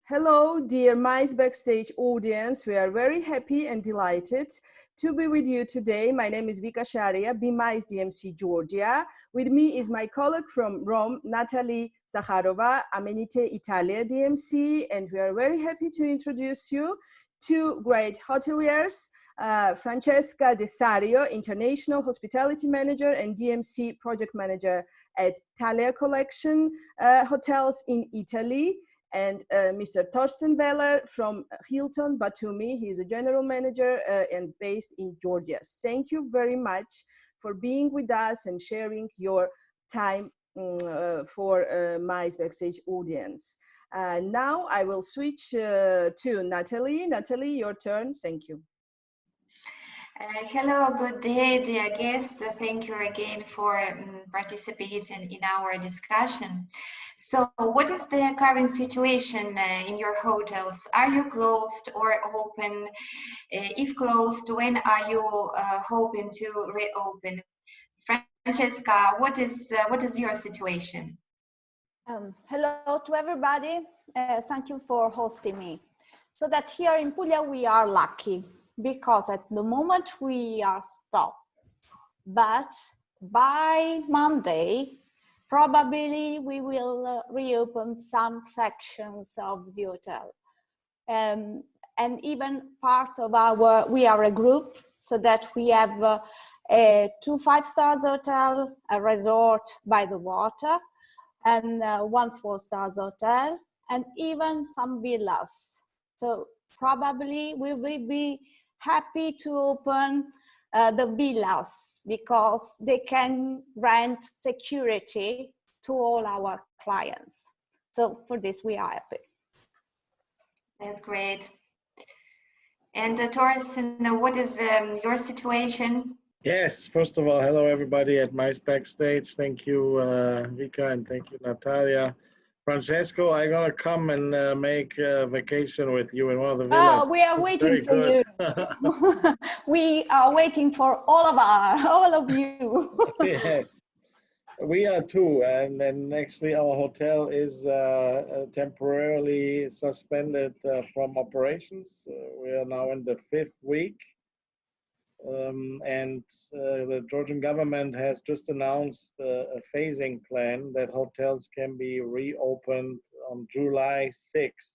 Hello, dear MICE Backstage audience. We are very happy and delighted to be with you today. My name is Vika Sharia, BMICE DMC Georgia. With me is my colleague from Rome, Natalie Zakharova, Amenite Italia DMC, and we are very happy to introduce you two great hoteliers, Francesca Desario, International Hospitality Manager and DMC Project Manager at Thalia Collection Hotels in Italy, and Mr. Thorsten Weller from Hilton Batumi. He is a general manager and based in Georgia. Thank you very much for being with us and sharing your time for MICE Backstage audience. Now I will switch to Natalie. Natalie, your turn. Thank you. Hello, good day, dear guests. Thank you again for participating in our discussion. So, what is the current situation in your hotels? Are you closed or open? If closed, when are you hoping to reopen? Francesca, what is your situation? Hello to everybody. Thank you for hosting me. So that here in Puglia we are lucky, because at the moment we are stopped, but by Monday, probably we will reopen some sections of the hotel. And even part of we are a group, so that we have two 5-star hotel, a resort by the water, and 1 4-star hotel, and even some villas. So probably we will be happy to open the villas, because they can grant security to all our clients. So for this, we are happy. That's great. And Thorsten, what is your situation? Yes, first of all, hello everybody at MICE Backstage. Thank you, Vika, and thank you, Natalia. Francesco, I'm gonna come and make a vacation with you in one of the villas. Oh, we are waiting for you. We are waiting for all of you. Yes, we are too. And then actually our hotel is temporarily suspended from operations. We are now in the 5th week. And the Georgian government has just announced a phasing plan that hotels can be reopened on July 6th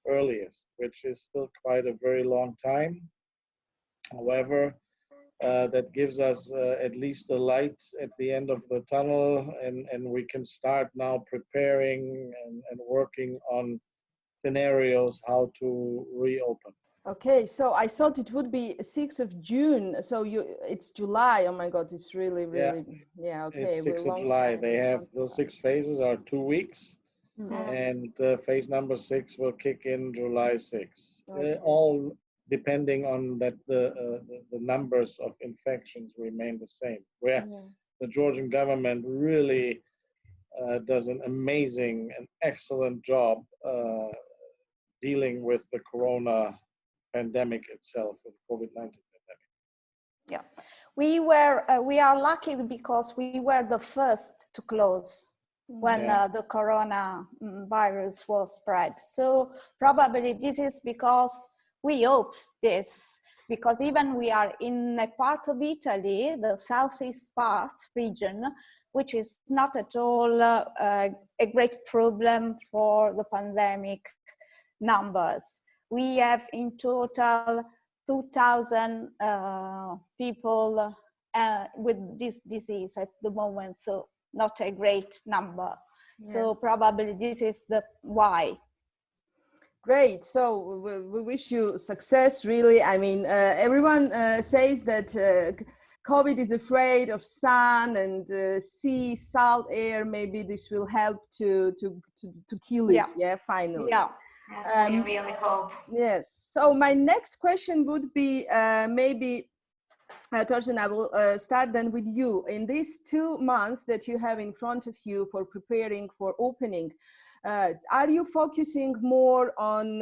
earliest, which is still quite a very long time. However, that gives us at least a light at the end of the tunnel, and we can start now preparing and working on scenarios how to reopen. Okay, so I thought it would be 6th of June. So it's July. Oh my God, it's really. Yeah, okay. It's 6th of July. They have those 6 phases are 2 weeks, and phase number 6 will kick in July 6th. Okay. All depending on that the numbers of infections remain the same. Where the Georgian government really does an amazing and excellent job dealing with the corona pandemic itself, the COVID-19 pandemic. Yeah, we are lucky because we were the first to close when the corona virus was spread. So probably this is because we hope this, because even we are in a part of Italy, the southeast part region, which is not at all a great problem for the pandemic numbers. We have in total 2,000 people with this disease at the moment, so not a great number. Yeah. So probably this is the why. Great. So we wish you success, really. I mean, everyone says that COVID is afraid of sun and sea, salt air. Maybe this will help to kill it. Yeah, finally. Yeah. Yes, we really hope. Yes. So my next question would be maybe, Thorsten, I will start then with you. In these 2 months that you have in front of you for preparing for opening, Are you focusing more on,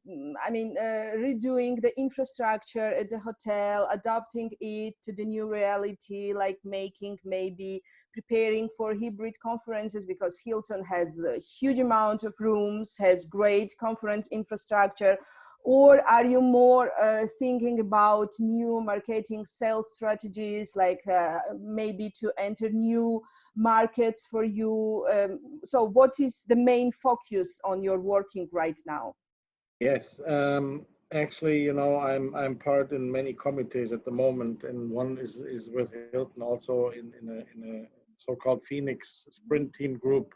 redoing the infrastructure at the hotel, adapting it to the new reality, like making maybe preparing for hybrid conferences, because Hilton has a huge amount of rooms, has great conference infrastructure? Or are you more thinking about new marketing sales strategies, like maybe to enter new markets for you? So what is the main focus on your working right now? Yes, actually, you know, I'm part in many committees at the moment, and one is with Hilton also in a so-called Phoenix sprint team group,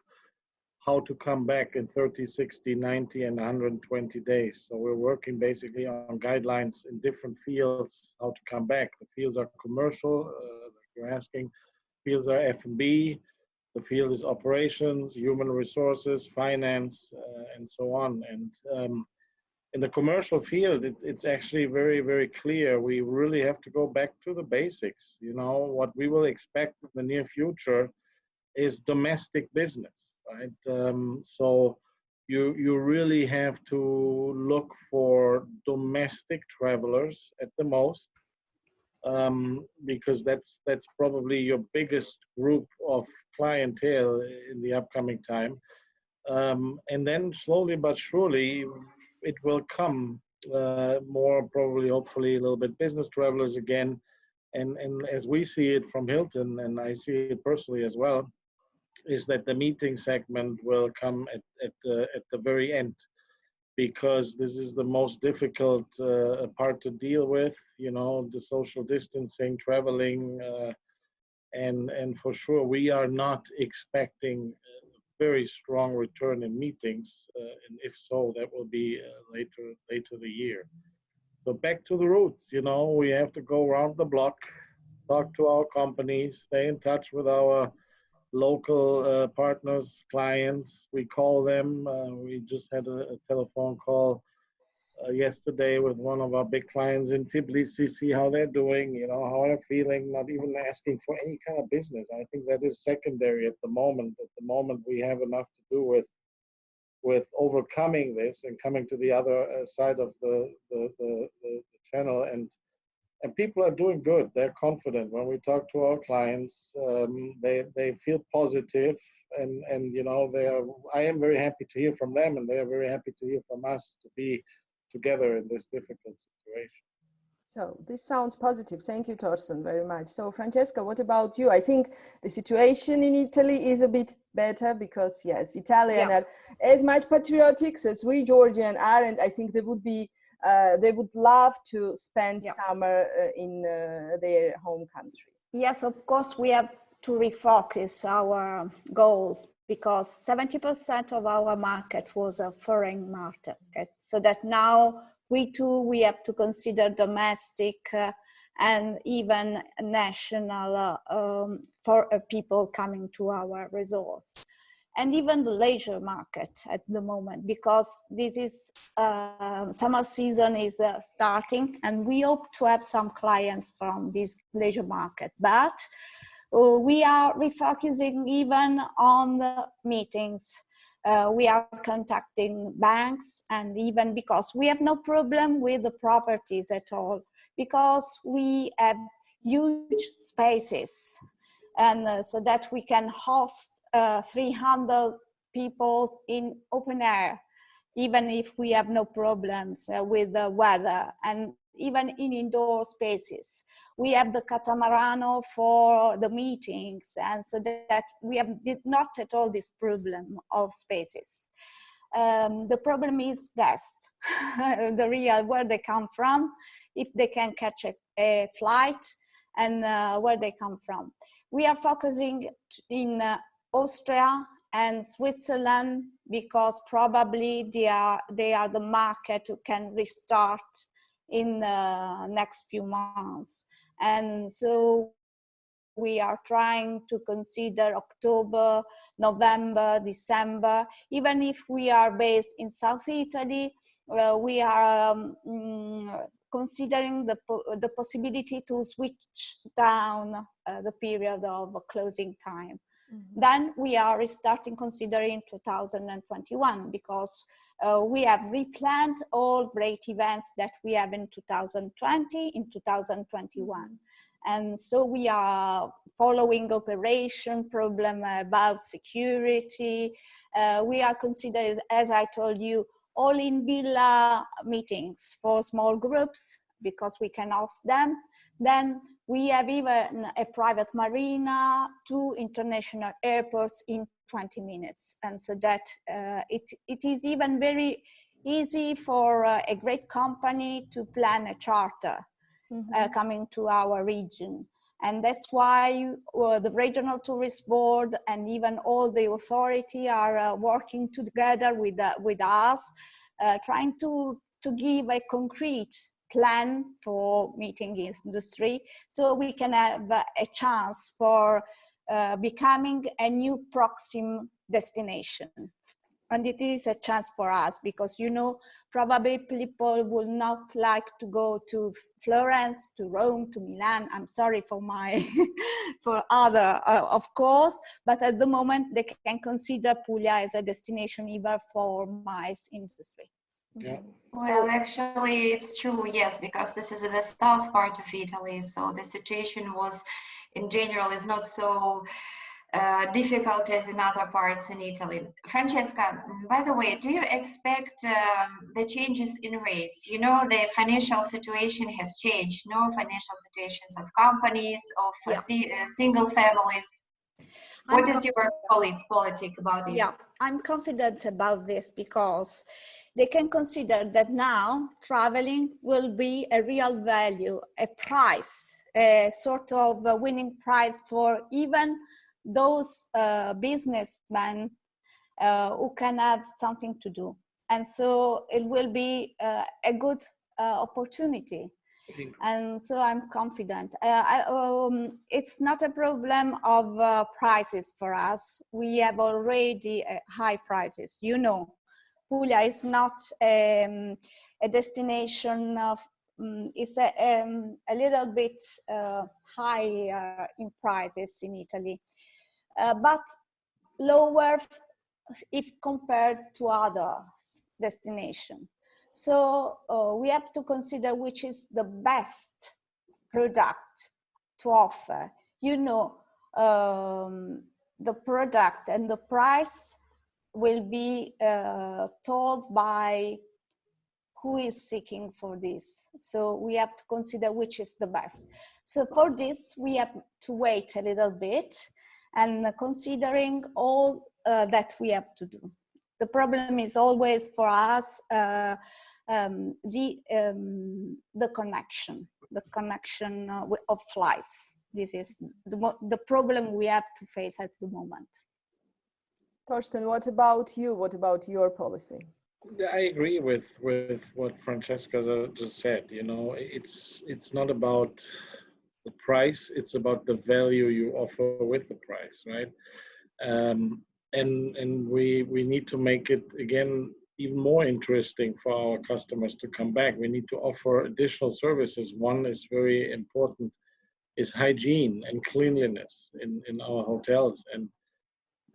how to come back in 30, 60, 90, and 120 days. So we're working basically on guidelines in different fields, how to come back. The fields are commercial, like you're asking. Fields are F&B. The field is operations, human resources, finance, and so on. And in the commercial field, it's actually very, very clear. We really have to go back to the basics. You know, what we will expect in the near future is domestic business, right? So you really have to look for domestic travelers at the most, because that's probably your biggest group of clientele in the upcoming time. And then slowly but surely, it will come more probably, hopefully, a little bit business travelers again. And as we see it from Hilton, and I see it personally as well, is that the meeting segment will come at the very end, because this is the most difficult part to deal with, you know, the social distancing, traveling, and for sure we are not expecting a very strong return in meetings, and if so, that will be later the year. So back to the roots, you know, we have to go around the block, talk to our companies, stay in touch with our local partners, clients. We call them. We just had a telephone call yesterday with one of our big clients in Tbilisi, see how they're doing, you know, how they're feeling, not even asking for any kind of business. I think that is secondary at the moment. At the moment, we have enough to do with overcoming this and coming to the other side of the channel. And people are doing good. They're confident. When we talk to our clients, they feel positive, and you know, I am very happy to hear from them, and they are very happy to hear from us, to be together in this difficult situation. So this sounds positive. Thank you, Torsten, very much. So Francesca, what about you? I think the situation in Italy is a bit better because, yes, Italians are as much patriotic as we Georgian are, and I think they would love to spend summer in their home country. Yes, of course, we have to refocus our goals, because 70% of our market was a foreign market. So that now we have to consider domestic and even national for people coming to our resorts. And even the leisure market at the moment, because this is summer season is starting, and we hope to have some clients from this leisure market. But we are refocusing even on the meetings. We are contacting banks, and even because we have no problem with the properties at all, because we have huge spaces, and so that we can host 300 people in open air, even if we have no problems with the weather, and even in indoor spaces. We have the catamarano for the meetings, and so that we have not at all this problem of spaces. The problem is guests, the real, where they come from, if they can catch a flight, and where they come from. We are focusing in Austria and Switzerland, because probably they are the market who can restart in the next few months. And so we are trying to consider October, November, December. Even if we are based in South Italy, we are considering the possibility to switch down the period of closing time. Then we are restarting considering 2021 because we have replanned all great events that we have in 2020 in 2021. And so we are following operation problem about security. We are considering, as I told you, all in villa meetings for small groups because we can host them. Then we have even a private marina, 2 international airports in 20 minutes. And so that it is even very easy for a great company to plan a charter coming to our region. And that's why the Regional Tourist Board and even all the authority are working together with us, trying to give a concrete plan for meeting industry so we can have a chance for becoming a new proximate destination. And it is a chance for us because, you know, probably people will not like to go to Florence, to Rome, to Milan. I'm sorry for my, for other, of course, but at the moment they can consider Puglia as a destination even for MICE industry. Yeah. Well, actually, it's true, yes, because this is the south part of Italy, so the situation was, in general, is not so difficult as in other parts in Italy. Francesca, by the way, do you expect the changes in rates? You know, the financial situation has changed, no financial situations of companies, of single families. What is your politic about it? Yeah, I'm confident about this because they can consider that now traveling will be a real value, a price, a sort of a winning prize for even those businessmen who can have something to do. And so it will be a good opportunity. And so I'm confident. It's not a problem of prices for us. We have already high prices. You know, Puglia is not a destination of, it's a little bit higher in prices in Italy, but lower if compared to other destinations. So we have to consider which is the best product to offer. You know, the product and the price will be told by who is seeking for this. So we have to consider which is the best. So for this, we have to wait a little bit and considering all that we have to do. The problem is always for us the connection of flights. This is the problem we have to face at the moment. Torsten, what about you? What about your policy? I agree with what Francesca just said. You know, it's not about the price; it's about the value you offer with the price, right? And we need to make it again even more interesting for our customers to come back. We need to offer additional services. One is very important, is hygiene and cleanliness in our hotels.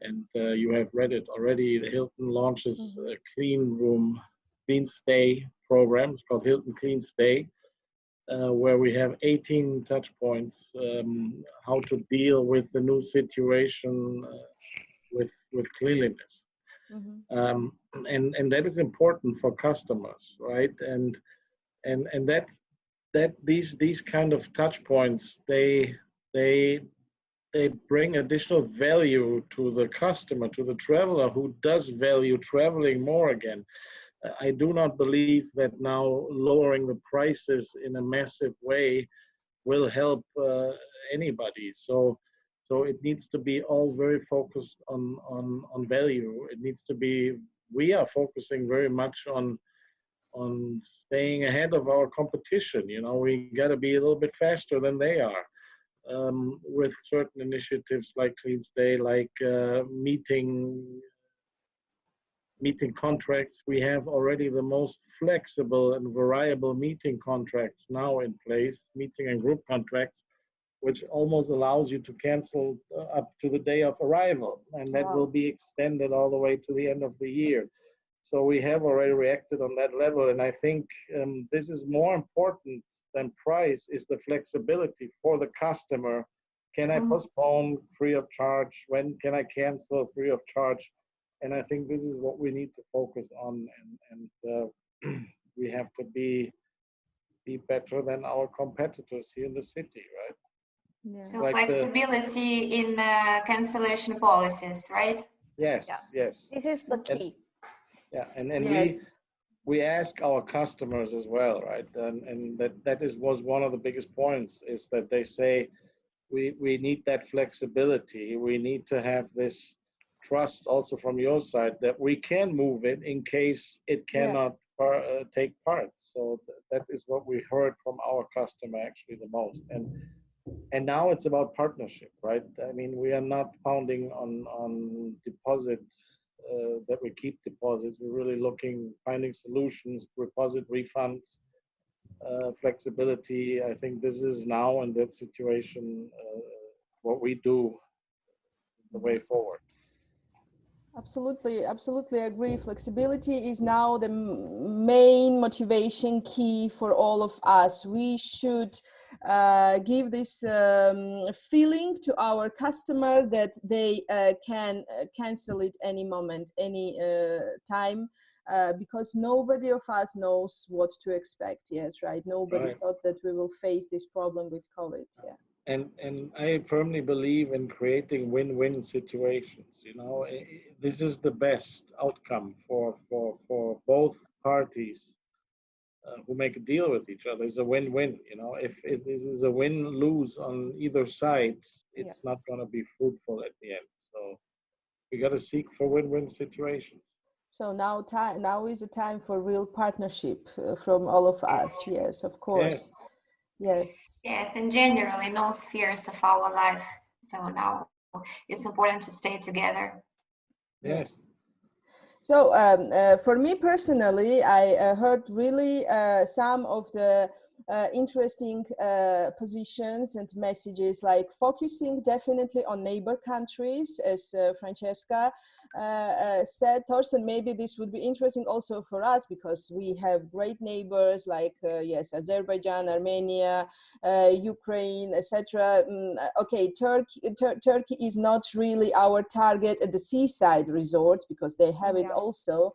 And you have read it already. The Hilton launches a clean room, clean stay program. It's called Hilton Clean Stay, where we have 18 touch points, how to deal with the new situation with cleanliness. And that is important for customers, right? And that these kind of touch points, they bring additional value to the customer, to the traveler who does value traveling more again. I do not believe that now lowering the prices in a massive way will help anybody. So it needs to be all very focused on value. It needs to be, we are focusing very much on staying ahead of our competition. You know, we got to be a little bit faster than they are. With certain initiatives like Clean Stay, like meeting contracts. We have already the most flexible and variable meeting contracts now in place, meeting and group contracts. which almost allows you to cancel up to the day of arrival, and that will Wow. be extended all the way to the end of the year. So we have already reacted on that level, and I think this is more important than price, is the flexibility for the customer. Can I postpone free of charge? When can I cancel free of charge? And I think this is what we need to focus on, and we have to be better than our competitors here in the city, right? Yeah. So Like flexibility in cancellation policies, right? yes, Yeah. yes, This is the and key. yeah, and Yes. we ask our customers as well, right? And that was one of the biggest points, is that they say we need that flexibility. We need to have this trust also from your side that we can move it in case it Yeah. cannot take part. So that is what we heard from our customer actually the most. And now it's about partnership, right? I mean, we are not pounding on deposit, that we keep deposits. We're really looking, finding solutions, deposit refunds, flexibility. I think this is now in that situation what we do the way forward. Absolutely, absolutely agree. Flexibility is now the main motivation key for all of us. We should give this feeling to our customer that they can cancel it any moment, any time. Because nobody of us knows what to expect. Yes, right. Nobody Right. thought that we will face this problem with COVID. Yeah. And I firmly believe in creating win-win situations. You know, this is the best outcome for both parties who make a deal with each other. It's a win-win. You know, if this is a win-lose on either side, Yeah. it's not going to be fruitful at the end. So we got to seek for win-win situations. So now is a time for real partnership from all of us. Yes, of course. Yes. Yes. Yes, in general, in all spheres of our life. So now it's important to stay together. Yeah. Yes. So for me personally, I heard really some of the interesting positions and messages, like focusing definitely on neighbor countries, as Francesca said. Thorsten, maybe this would be interesting also for us, because we have great neighbors like yes, Azerbaijan, Armenia, Ukraine, etc. Okay, Turkey is not really our target at the seaside resorts, because they have it also.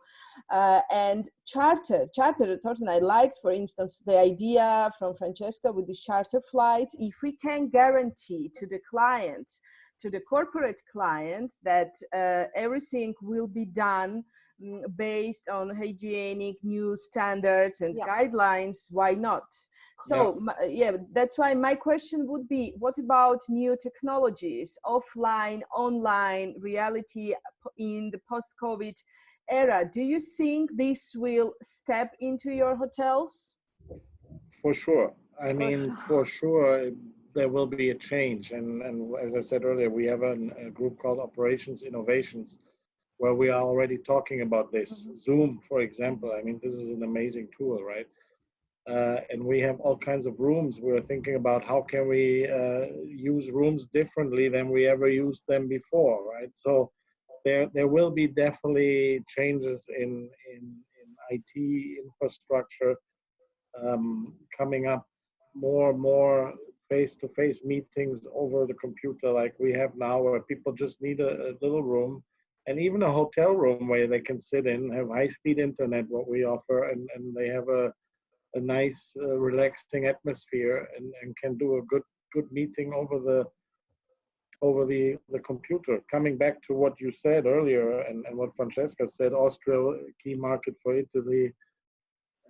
And charter, Thorsten, I liked, for instance, the idea from Francesca with these charter flights. If we can guarantee to the client, to the corporate client, that everything will be done based on hygienic new standards and guidelines, why not? So yeah, that's why my question would be, what about new technologies, offline, online, reality in the post-COVID era? Do you think this will step into your hotels? For sure. I mean, for sure, there will be a change. And as I said earlier, we have a group called Operations Innovations, where we are already talking about this. Zoom, for example, I mean, this is an amazing tool, right? And we have all kinds of rooms. We're thinking about how can we use rooms differently than we ever used them before, right? So there will be definitely changes in IT infrastructure coming up, more face-to-face meetings over the computer like we have now, where people just need a little room, and even a hotel room where they can sit in, have high-speed internet, what we offer, and they have a nice, relaxing atmosphere, and can do a good meeting over the computer. Coming back to what you said earlier, and what Francesca said, Austria, a key market for Italy,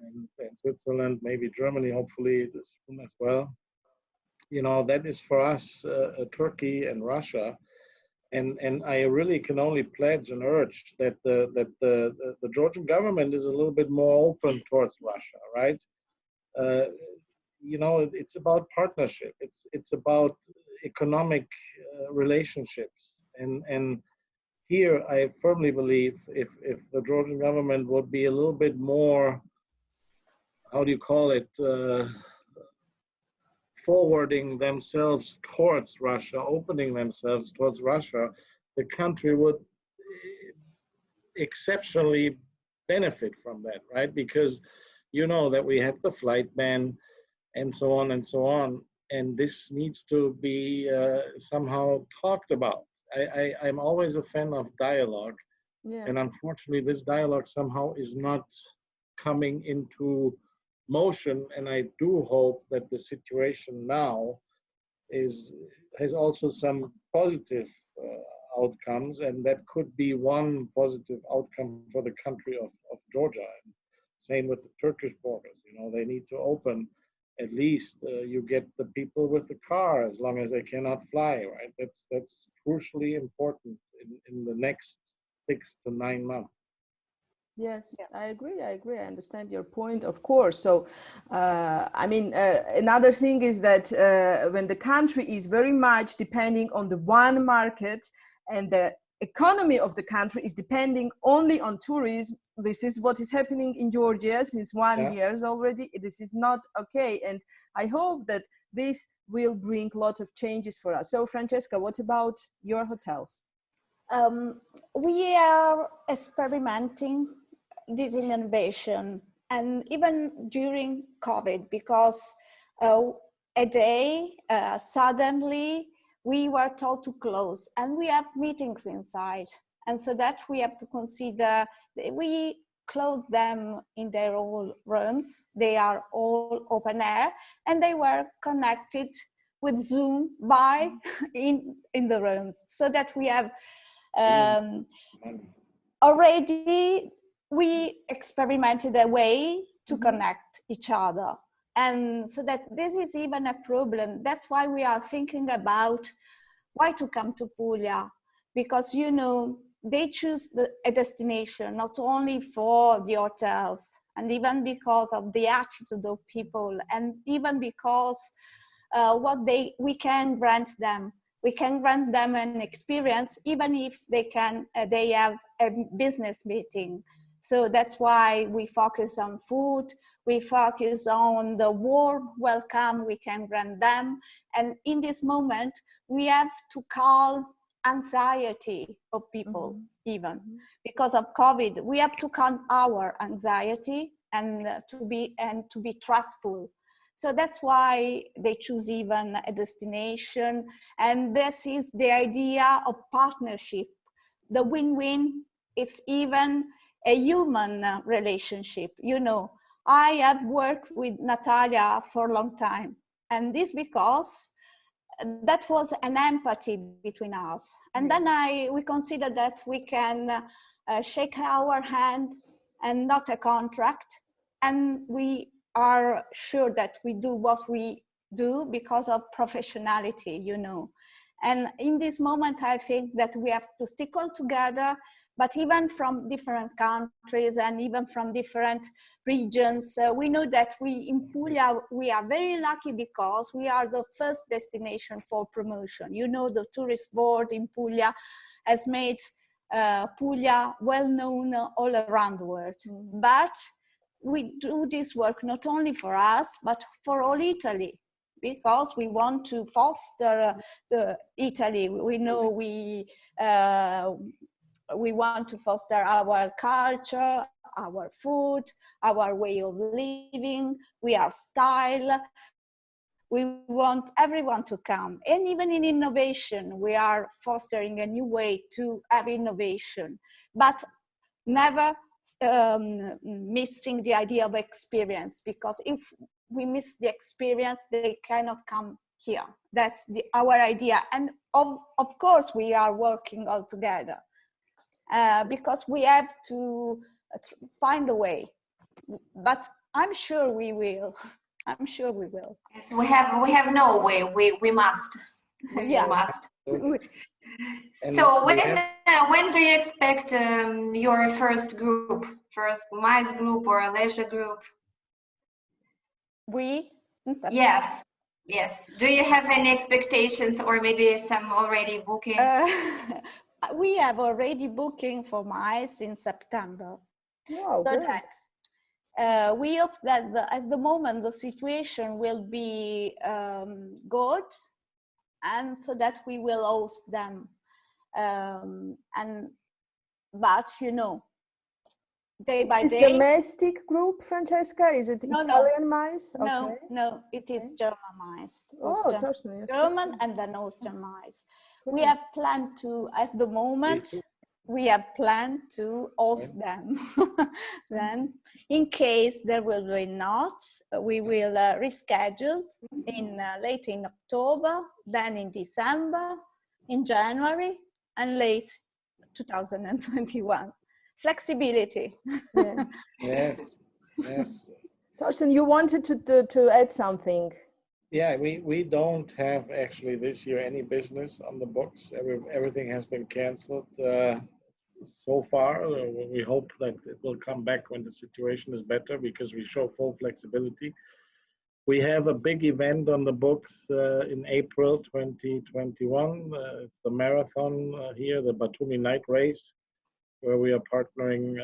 and Switzerland, maybe Germany, hopefully soon as well. You know, that is for us, Turkey and Russia. And I really can only pledge and urge that the Georgian government is a little bit more open towards Russia, right? Uh, you know, it's about partnership. It's about economic relationships. And here, I firmly believe if the Georgian government would be a little bit more, how do you call it, forwarding themselves towards Russia, opening themselves towards Russia, the country would exceptionally benefit from that, right? Because you know that we have the flight ban and so on and so on, and this needs to be somehow talked about. I'm always a fan of dialogue, Yeah. and unfortunately, this dialogue somehow is not coming into motion. And I do hope that the situation now is has also some positive outcomes, and that could be one positive outcome for the country of Georgia. And same with the Turkish borders. You know, they need to open. At least you get the people with the car as long as they cannot fly, right? That's crucially important in the next 6 to 9 months. Yes, Yeah. I agree. I agree. I understand your point, of course. So, I mean, another thing is that when the country is very much depending on the one market and the economy of the country is depending only on tourism, this is what is happening in Georgia since one Yeah. years already. This is not okay. And I hope that this will bring a lot of changes for us. So, Francesca, what about your hotels? Um, we are experimenting this innovation, and even during COVID, because uh, a day suddenly we were told to close, and we have meetings inside, and so that we have to consider we close them in their own rooms. They are all open air, and they were connected with Zoom by in the rooms, so that we have um, already we experimented a way to connect each other, and so that this is even a problem. That's why we are thinking about why to come to Puglia, because you know they choose a destination not only for the hotels, and even because of the attitude of people, and even because we can grant them. We can grant them an experience, even if they have a business meeting. So that's why we focus on food. We focus on the warm welcome we can grant them. And in this moment, we have to calm anxiety of people, even because of COVID. We have to calm our anxiety and to be trustful. So that's why they choose even a destination. And this is the idea of partnership. The win-win is even a human relationship. You know, I have worked with Natalia for a long time. And this because that was an empathy between us. And then we consider that we can shake our hand and not a contract. And we are sure that we do what we do because of professionality, you know. And in this moment, I think that we have to stick all together, but even from different countries and even from different regions, we know that in Puglia, we are very lucky because we are the first destination for promotion. You know, the tourist board in Puglia has made Puglia well known all around the world. But we do this work not only for us, but for all Italy, because we want to foster the Italy. We know we want to foster our culture, our food, our way of living. We are style. We want everyone to come. And even in innovation, we are fostering a new way to have innovation, but never missing the idea of experience, because if we miss the experience, they cannot come here. That's our idea. And of course, we are working all together because we have to find a way. But I'm sure we will. I'm sure we will. Yes, we have no way. We must. Yeah. We must. And So we have, when do you expect your first group, first MICE group or a leisure group? We? Yes, yes. Do you have any expectations or maybe some already bookings? We have already booking for MICE in September. Wow, So great. that We hope that at the moment the situation will be good, and so that we will host them. But you know, day by Is day. domestic group, Francesca? Is it Italian mice? No, Okay. no, it is German mice. Oh, German and then Austrian mice. We have planned to, at the moment, we have planned to host them. Then, in case there will be not, we will reschedule in late in October, then in December, in January, and late 2021. Flexibility. Yeah. Yes, yes. Torsten, you wanted to add something. Yeah, we don't have actually this year any business on the books. Everything has been canceled so far. We hope that it will come back when the situation is better because we show full flexibility. We have a big event on the books in April 2021. It's the marathon here, the Batumi Night Race, where we are partnering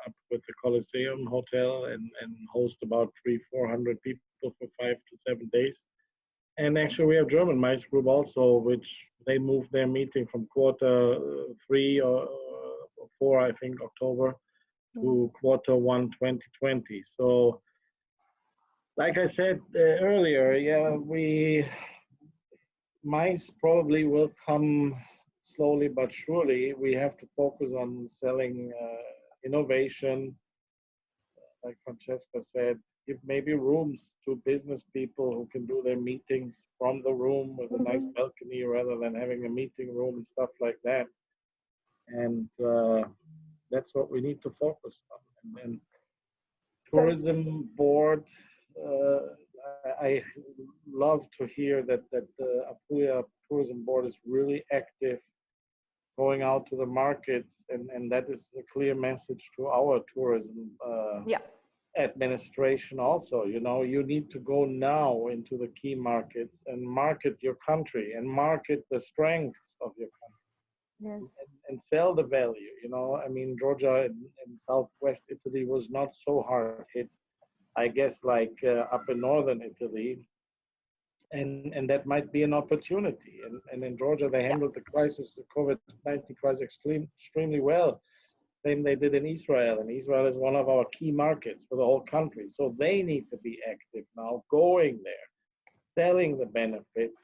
up with the Coliseum Hotel and host about 300-400 people for 5 to 7 days. And actually we have German Mice Group also, which they moved their meeting from quarter 3 or 4, I think, October to quarter 1 2020. So like I said earlier, yeah, mice probably will come slowly but surely. We have to focus on selling innovation, like Francesca said, give maybe rooms to business people who can do their meetings from the room with a nice balcony rather than having a meeting room and stuff like that. And that's what we need to focus on. And tourism board, I love to hear that the Apulia tourism board is really active, going out to the markets, and that is a clear message to our tourism administration also. You know, you need to go now into the key markets and market your country and market the strengths of your country. Yes. And sell the value. You know, I mean, Georgia and southwest Italy was not so hard hit, I guess, like up in northern Italy. And that might be an opportunity. And in Georgia, they handled the crisis, the COVID-19 crisis, extremely well. Same they did in Israel. And Israel is one of our key markets for the whole country. So they need to be active now, going there, selling the benefits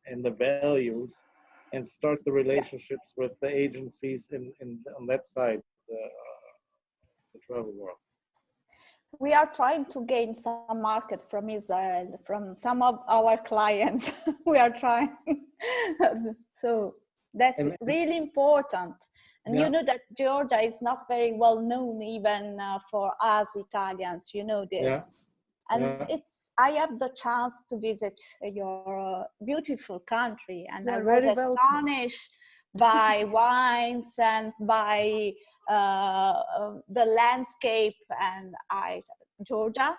and the values, and start the relationships with the agencies on that side, the travel world. We are trying to gain some market from Israel, from some of our clients. We are trying. So that's really important. And you know that Georgia is not very well known even for us Italians, you know this. And I have the chance to visit your beautiful country, and I was astonished by wines and by the landscape. And Georgia,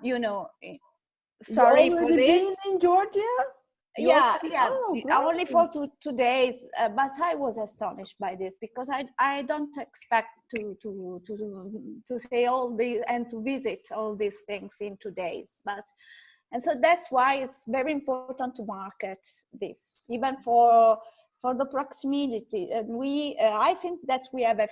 you know, sorry for this. Been in Georgia? Only for 2 days, but I was astonished by this because I don't expect to say all these and to visit all these things in 2 days, and so that's why it's very important to market this, even for the proximity. And I think that we have a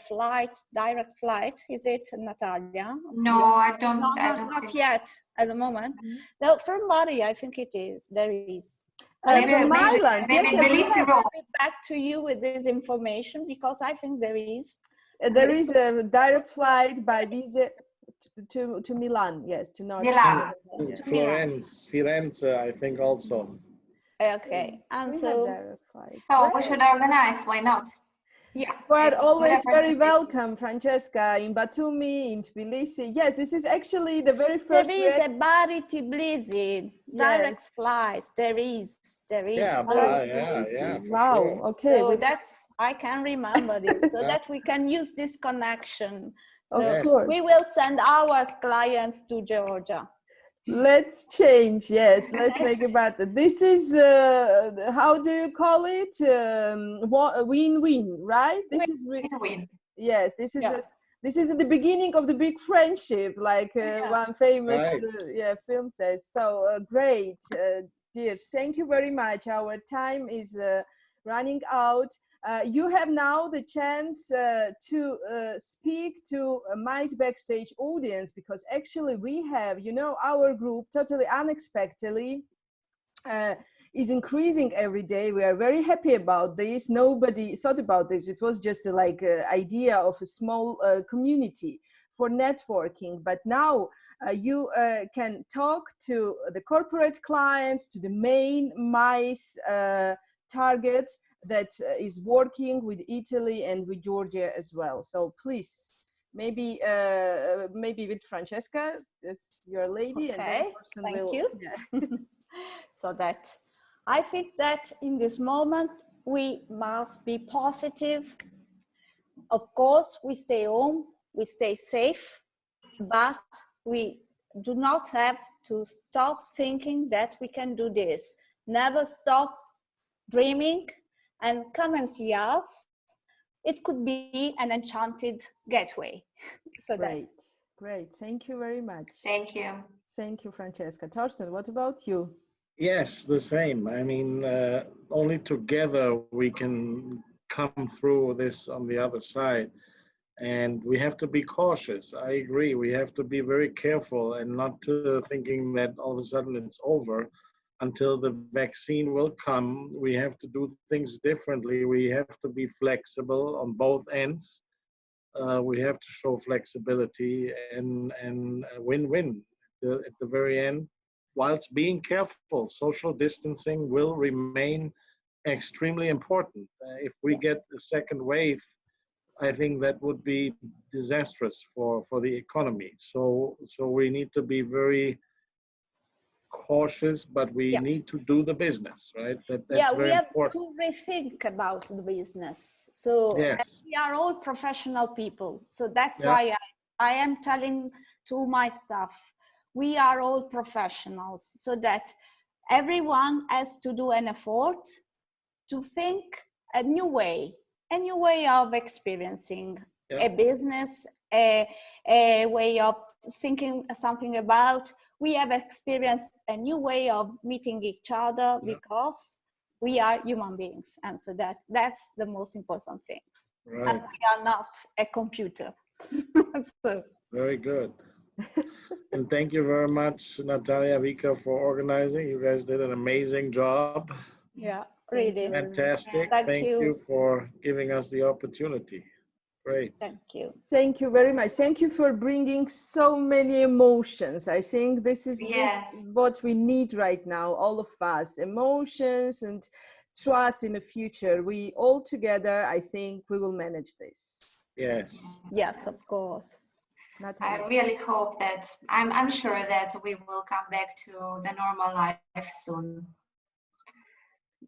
direct flight. Is it, Natalia? No, I don't. Not yet at the moment. No, from Bari, I think it is. There is. Maybe Bellissimo. I'll get back to you with this information because I think there is. There is a direct flight by Visa to Milan. Yes, to North. Milan. Firenze, I think also. Okay, and so we should organize. Why not? Yeah, we're always very welcome, Francesca, in Batumi, in Tbilisi. Yes, this is actually the very first. There is a Bari Tbilisi direct flights. There is. Yeah. Wow. Sure. Okay. So that's, I can remember this, so that we can use this connection. So of course. We will send our clients to Georgia. Let's change. Yes, let's make it better. This is how do you call it? Win-win, right? This is win-win. Yes, this is this is the beginning of the big friendship, like one famous Right. film says. So great, dears. Thank you very much. Our time is running out. You have now the chance to speak to my backstage audience, because actually we have, you know, our group totally unexpectedly is increasing every day. We are very happy about this. Nobody thought about this. It was just like an idea of a small community for networking. But now you can talk to the corporate clients, to the main MICE target that is working with Italy and with Georgia as well. So please, maybe with Francesca, as your lady, and then person thank will. you. Yeah. So that I think that in this moment we must be positive. Of course, we stay home, we stay safe, but we do not have to stop thinking that we can do this. Never stop dreaming, and come and see us. It could be an enchanted gateway. So Great, great. Thank you very much. Thank you. Thank you, Francesca. Torsten, what about you? Yes, the same. I mean, only together we can come through this on the other side. And we have to be cautious. I agree. We have to be very careful and not thinking that all of a sudden it's over until the vaccine will come. We have to do things differently. We have to be flexible on both ends. We have to show flexibility and win-win at the very end, whilst being careful. Social distancing will remain extremely important. If we get a second wave, I think that would be disastrous for the economy. So we need to be very cautious, but we need to do the business, right? That's we very have important. to rethink about the business. So Yes. we are all professional people. So that's why I am telling to my staff, we are all professionals, so that everyone has to do an effort to think a new way of experiencing a business, a way of thinking something about. We have experienced a new way of meeting each other because we are human beings, and so that's the most important thing. Right. And we are not a computer. So. Very good. And thank you very much, Natalia, Vika, for organizing. You guys did an amazing job. Yeah, really. Fantastic. Thank you for giving us the opportunity. Great. Thank you. Thank you very much. Thank you for bringing so many emotions. I think this is what we need right now, all of us, emotions and trust in the future. We all together, I think we will manage this. Yes. Yes, of course. I really hope that, I'm sure that we will come back to the normal life soon.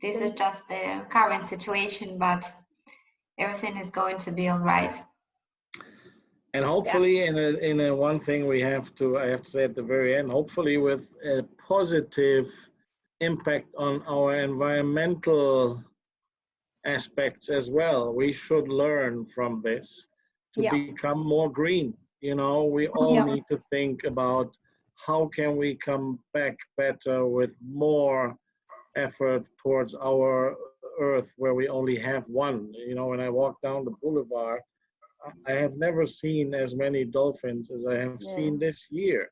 This is just the current situation, but everything is going to be all right. And hopefully, in a one thing I have to say at the very end, hopefully with a positive impact on our environmental aspects as well. We should learn from this to become more green. You know, we all need to think about how can we come back better with more effort towards our earth where we only have one. You know, when I walk down the boulevard, I have never seen as many dolphins as I have seen this year.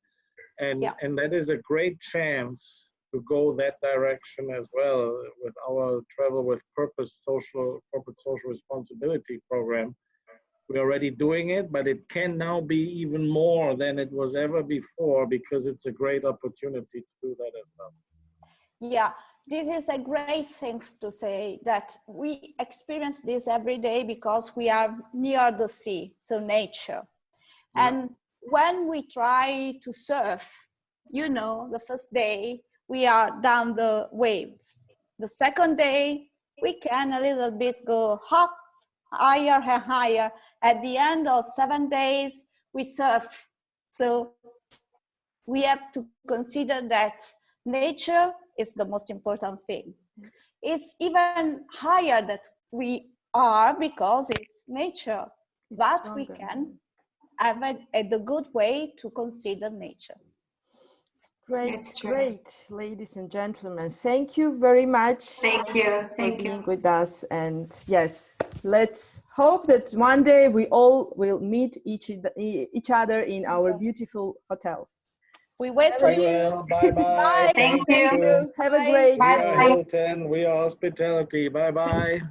And that is a great chance to go that direction as well with our Travel with Purpose corporate social responsibility program. We're already doing it, but it can now be even more than it was ever before, because it's a great opportunity to do that as well. Yeah, this is a great thing to say, that we experience this every day because we are near the sea, so nature. And when we try to surf, you know, the first day we are down the waves. The second day we can a little bit go up, higher and higher. At the end of 7 days, we surf. So we have to consider that nature is the most important thing. It's even higher that we are because it's nature, but we can and a good way to consider nature. Great, It's true. great, ladies and gentlemen. Thank you very much Thank you. for Thank being you. with us. And yes, let's hope that one day we all will meet each other in our beautiful hotels. We wait for We you. will. Bye bye. Bye. Thank Thank you. you. Have a Bye. great We Bye. are day. Hilton. We are hospitality. Bye bye.